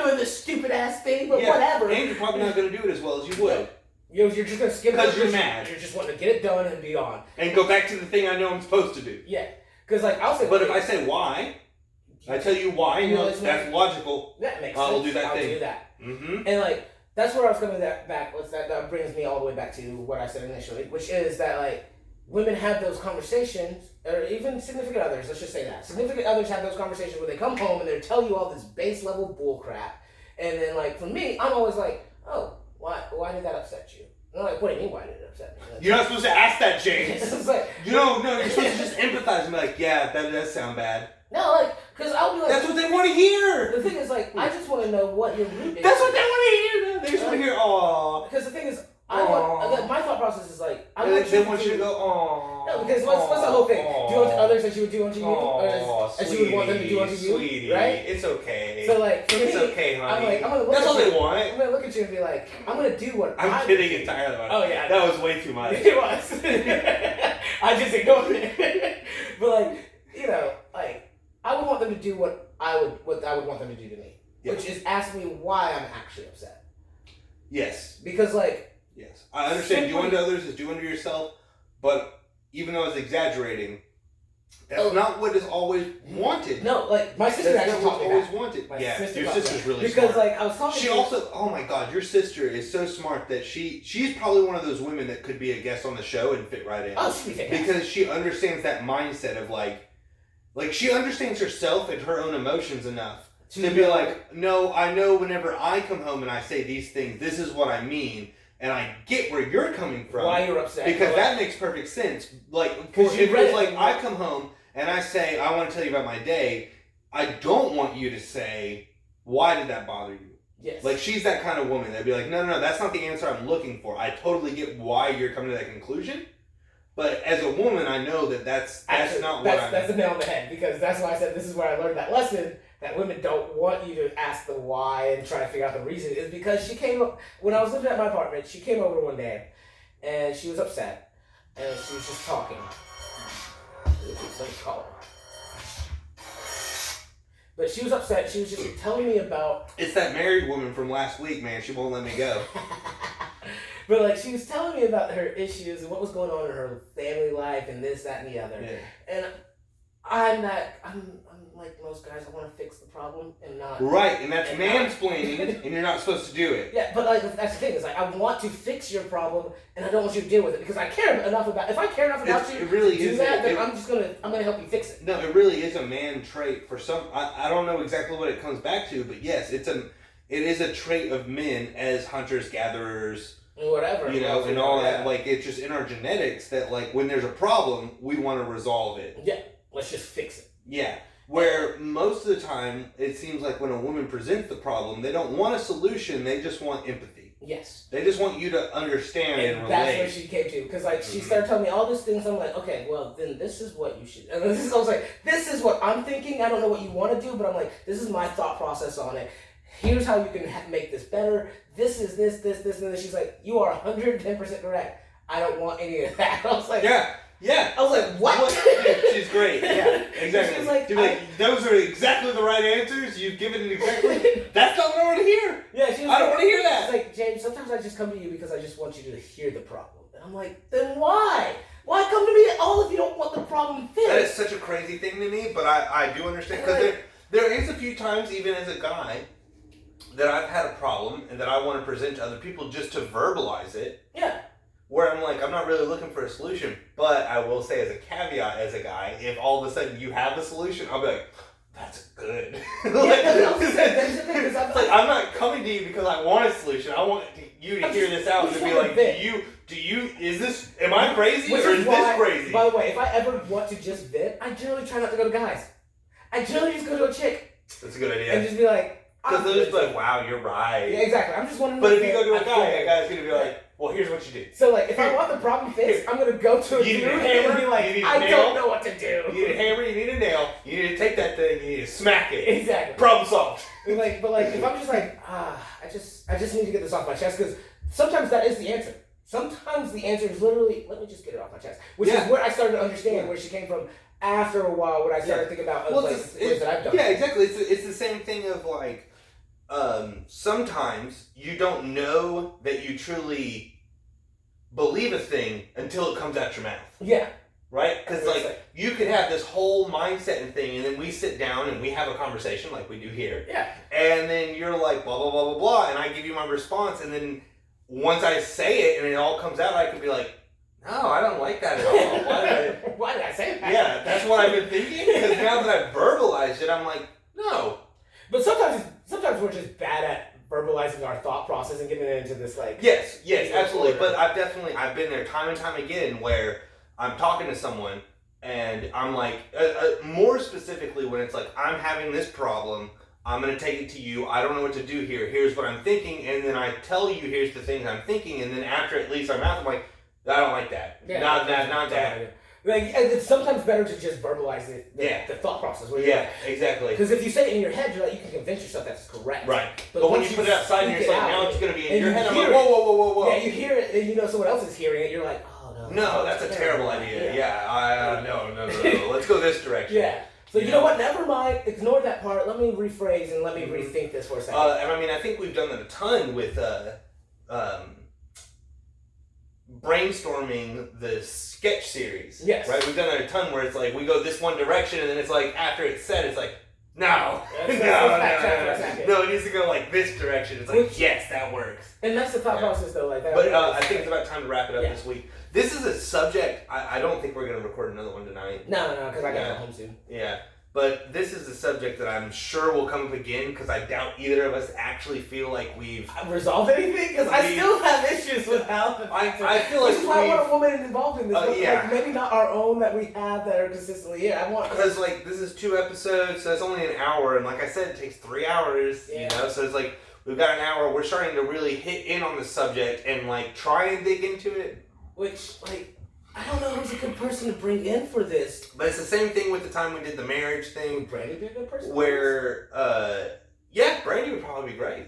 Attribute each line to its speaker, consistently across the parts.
Speaker 1: doing this stupid ass thing, but whatever.
Speaker 2: And you're probably not going to do it as well as you would.
Speaker 1: You're just going to skip it
Speaker 2: because you're mad.
Speaker 1: You're just wanting to get it done and be on.
Speaker 2: And go back to the thing I know I'm supposed to do.
Speaker 1: Yeah. Because, like, I'll say...
Speaker 2: But if I say why, I tell you why, and that's logical.
Speaker 1: That makes sense.
Speaker 2: I'll do that thing.
Speaker 1: I'll do that.
Speaker 2: Mm-hmm.
Speaker 1: And, like, that's where I was coming back. That brings me all the way back to what I said initially, which is that, like, women have those conversations, or even significant others, let's just say that. Significant others have those conversations where they come home and they tell you all this base level bull crap. And then, like, for me, I'm always like, oh, why did that upset you? And I'm like, what do you mean, why did it upset me?
Speaker 2: You're not supposed to ask that, James.
Speaker 1: It's like,
Speaker 2: no, you're supposed to just empathize and be like, yeah, that does sound bad.
Speaker 1: No, like, because I'll be like...
Speaker 2: That's what they want to hear!
Speaker 1: The thing is, like, I just want to know what your root is.
Speaker 2: That's what they want to hear! They just want to hear, aww.
Speaker 1: Because the thing is, my thought process is like...
Speaker 2: They want you to go, aww.
Speaker 1: No, because what's the whole thing? Do unto others as you would do unto you? Or as you would want them to do unto you?
Speaker 2: Sweetie,
Speaker 1: right?
Speaker 2: It's okay.
Speaker 1: So, like, for
Speaker 2: it's
Speaker 1: me,
Speaker 2: okay, honey.
Speaker 1: I'm gonna look
Speaker 2: That's
Speaker 1: at
Speaker 2: all
Speaker 1: you,
Speaker 2: they want.
Speaker 1: I'm going to look at you and be like, I'm going to do what
Speaker 2: I'm kidding entirely.
Speaker 1: Oh, yeah.
Speaker 2: That was way too much.
Speaker 1: It was. I just ignored it. But, like, you know, like, I would want them to do what I would want them to do to me. Yeah. Which is ask me why I'm actually upset.
Speaker 2: Yes.
Speaker 1: Because, like...
Speaker 2: Yes. I understand do unto others is do unto yourself, but even though it's exaggerating, that's not what is always wanted.
Speaker 1: No, like, my sister actually taught me
Speaker 2: always wanted.
Speaker 1: My
Speaker 2: yeah,
Speaker 1: sister
Speaker 2: your sister's really
Speaker 1: because,
Speaker 2: smart.
Speaker 1: Like, I was talking
Speaker 2: She also, oh my God, your sister is so smart that she's probably one of those women that could be a guest on the show and fit right in.
Speaker 1: Oh, she'd be fantastic.
Speaker 2: Because she understands that mindset of, like she understands herself and her own emotions enough to be like, no, I know whenever I come home and I say these things, this is what I mean. And I get where you're coming from.
Speaker 1: Why you're upset.
Speaker 2: Because that makes perfect sense. Like, because I come home and I say, I want to tell you about my day, I don't want you to say, why did that bother you?
Speaker 1: Yes.
Speaker 2: Like, she's that kind of woman. That'd be like, no, that's not the answer I'm looking for. I totally get why you're coming to that conclusion. But as a woman, I know that's not what I'm...
Speaker 1: That's the nail on the head. Because that's why I said this is where I learned that lesson. That women don't want you to ask the why and try to figure out the reason is because she came up, when I was living at my apartment, she came over one day and she was upset and she was just talking. But she was upset. She was just telling me about...
Speaker 2: It's that married woman from last week, man. She won't let me go.
Speaker 1: But, like, she was telling me about her issues and what was going on in her family life and this, that, and the other. Yeah. And I'm like most guys, I want to fix the problem and not...
Speaker 2: Right, and that's mansplaining, and you're not supposed to do it.
Speaker 1: Yeah, but like that's the thing, is like I want to fix your problem and I don't want you to deal with it because I care enough about... If I care enough about you to do that, then I'm gonna help you fix it.
Speaker 2: No, it really is a man trait for some... I don't know exactly what it comes back to, but yes, it is a trait of men as hunters, gatherers...
Speaker 1: Whatever.
Speaker 2: You know, and all that. Like, it's just in our genetics that, like, when there's a problem, we want to resolve it.
Speaker 1: Yeah, let's just fix it.
Speaker 2: Yeah. Where most of the time, it seems like when a woman presents the problem, they don't want a solution, they just want empathy.
Speaker 1: Yes.
Speaker 2: They just want you to understand and relate.
Speaker 1: That's where she came to. Because, like, she started telling me all these things. I'm like, okay, well, then this is what you should... And I was like, this is what I'm thinking. I don't know what you want to do, but I'm like, this is my thought process on it. Here's how you can make this better. This is this, and then she's like, you are 110% correct. I don't want any of that. I was like...
Speaker 2: Yeah.
Speaker 1: I was like, what?
Speaker 2: She's great. Yeah, exactly.
Speaker 1: She's like,
Speaker 2: those are exactly the right answers. You've given it exactly. That's not what I want to hear.
Speaker 1: Yeah, she was
Speaker 2: I don't want to hear that.
Speaker 1: She's like, James, sometimes I just come to you because I just want you to hear the problem. And I'm like, then why? Why come to me at all if you don't want the problem fixed?
Speaker 2: That is such a crazy thing to me, but I do understand. Because there is a few times, even as a guy, that I've had a problem and that I want to present to other people just to verbalize it.
Speaker 1: Yeah.
Speaker 2: Where I'm like, I'm not really looking for a solution, but I will say as a caveat as a guy, if all of a sudden you have a solution, I'll be like, that's good. I'm not coming to you because I want a solution. I want you to hear this out and to be like, am I crazy or is this crazy?
Speaker 1: By the way, if I ever want to just vent, I generally try not to go to guys. I generally just go to a chick.
Speaker 2: That's a good idea.
Speaker 1: And just be like,
Speaker 2: because they'll just be like, wow, you're right.
Speaker 1: Yeah, exactly. I'm just wondering.
Speaker 2: But if you go to a guy's going to be like, well, here's what you do.
Speaker 1: So, like, if I want the problem fixed, I'm going to go to a dude and be like, I don't know what to do.
Speaker 2: You need a hammer, you need a nail, you need to take that thing, you need to smack it.
Speaker 1: Exactly.
Speaker 2: Problem solved.
Speaker 1: But if I'm just like, I just need to get this off my chest, because sometimes that is the answer. Sometimes the answer is literally, let me just get it off my chest. Which is where I started to understand where she came from after a while when I started thinking about other places that I've done.
Speaker 2: Yeah, exactly. It's the same thing of, like, sometimes you don't know that you truly believe a thing until it comes out your mouth.
Speaker 1: Yeah.
Speaker 2: Right? Because, like, you could have this whole mindset and thing, and then we sit down and we have a conversation like we do here.
Speaker 1: Yeah.
Speaker 2: And then you're like, blah, blah, blah, blah, blah, and I give you my response, and then once I say it and it all comes out, I could be like, no, I don't like that at all.
Speaker 1: Why did I say that?
Speaker 2: Yeah, that's what I've been thinking, because now that I've verbalized it, I'm like, no.
Speaker 1: But sometimes we're just bad at verbalizing our thought process and getting it into this, like...
Speaker 2: Yes, absolutely. But I've been there time and time again where I'm talking to someone and I'm like, more specifically when it's like, I'm having this problem, I'm going to take it to you, I don't know what to do here, here's what I'm thinking, and then I tell you, here's the things I'm thinking, and then after it leaves our mouth, I'm like, I don't like that. Yeah, not that.
Speaker 1: Like, it's sometimes better to just verbalize the thought process.
Speaker 2: Exactly.
Speaker 1: Because if you say it in your head, you're like, you can convince yourself that's correct.
Speaker 2: Right. But when you put it outside and you're like, now it's going to be in your head, I'm like, whoa.
Speaker 1: Yeah, you hear it, and you know someone else is hearing it, you're like,
Speaker 2: no, that's a terrible idea. No. Let's go this direction.
Speaker 1: Yeah. So you know what? Never mind. Ignore that part. Let me rephrase and let me rethink this for a second.
Speaker 2: And I mean, I think we've done that a ton with brainstorming the sketch series.
Speaker 1: Yes.
Speaker 2: Right? We've done that a ton where it's like we go this one direction and then it's like after it's said, it's like, no, it needs to go like this direction. It's like, yes, that works.
Speaker 1: And that's the thought process though. Like that.
Speaker 2: But I think it's about time to wrap it up this week. This is a subject, I don't think we're going to record another one tonight.
Speaker 1: No, because I got to go home soon.
Speaker 2: Yeah. But this is a subject that I'm sure will come up again because I doubt either of us actually feel like we've
Speaker 1: resolved anything. Because I still have issues with how
Speaker 2: I feel like
Speaker 1: this is why I want a woman involved in this. Like, maybe not our own that we have that are consistently here. I want
Speaker 2: because like this is 2 episodes, so it's only an hour, and like I said, it takes 3 hours.
Speaker 1: Yeah.
Speaker 2: You know, so it's like we've got an hour. We're starting to really hit in on the subject and like try and dig into it.
Speaker 1: Which I don't know who's a good person to bring in for this.
Speaker 2: But it's the same thing with the time we did the marriage thing.
Speaker 1: Would Brandy be a good person?
Speaker 2: Where, Brandy would probably be great.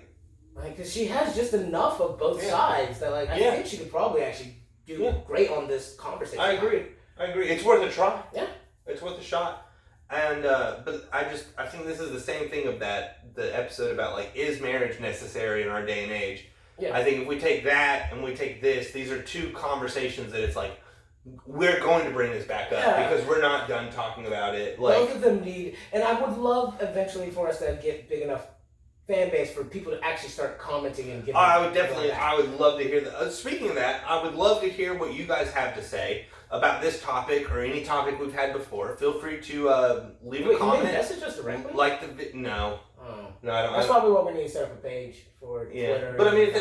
Speaker 1: Because she has just enough of both sides that, I think she could probably actually do great on this conversation.
Speaker 2: I agree. It's worth a try.
Speaker 1: Yeah.
Speaker 2: It's worth a shot. And, but I think this is the same thing of the episode about, is marriage necessary in our day and age? Yeah. I think if we take that and we take this, these are 2 conversations that it's like, we're going to bring this back up because we're not done talking about it.
Speaker 1: Both of them need, and I would love eventually for us to get big enough fan base for people to actually start commenting and giving.
Speaker 2: I would love to hear that. Speaking of that, I would love to hear what you guys have to say about this topic or any topic we've had before. Feel free to leave a comment.
Speaker 1: Can you message us directly?
Speaker 2: No. No, I don't.
Speaker 1: That's probably what we need to set up a page for Twitter.
Speaker 2: But I mean,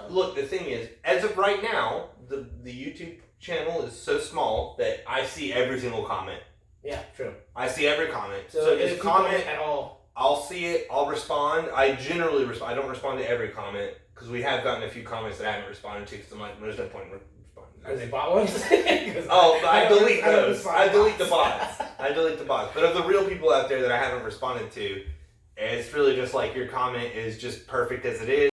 Speaker 2: look, the thing is, as of right now, the YouTube channel is so small that I see every single comment.
Speaker 1: Yeah, true.
Speaker 2: I see every comment. So just comment
Speaker 1: at all.
Speaker 2: I'll see it. I'll respond. I generally respond. I don't respond to every comment because we have gotten a few comments that I haven't responded to because I'm like, there's no point in responding.
Speaker 1: Are they bot ones?
Speaker 2: I delete those. I delete the bots. But of the real people out there that I haven't responded to, it's really just like your comment is just perfect as it is.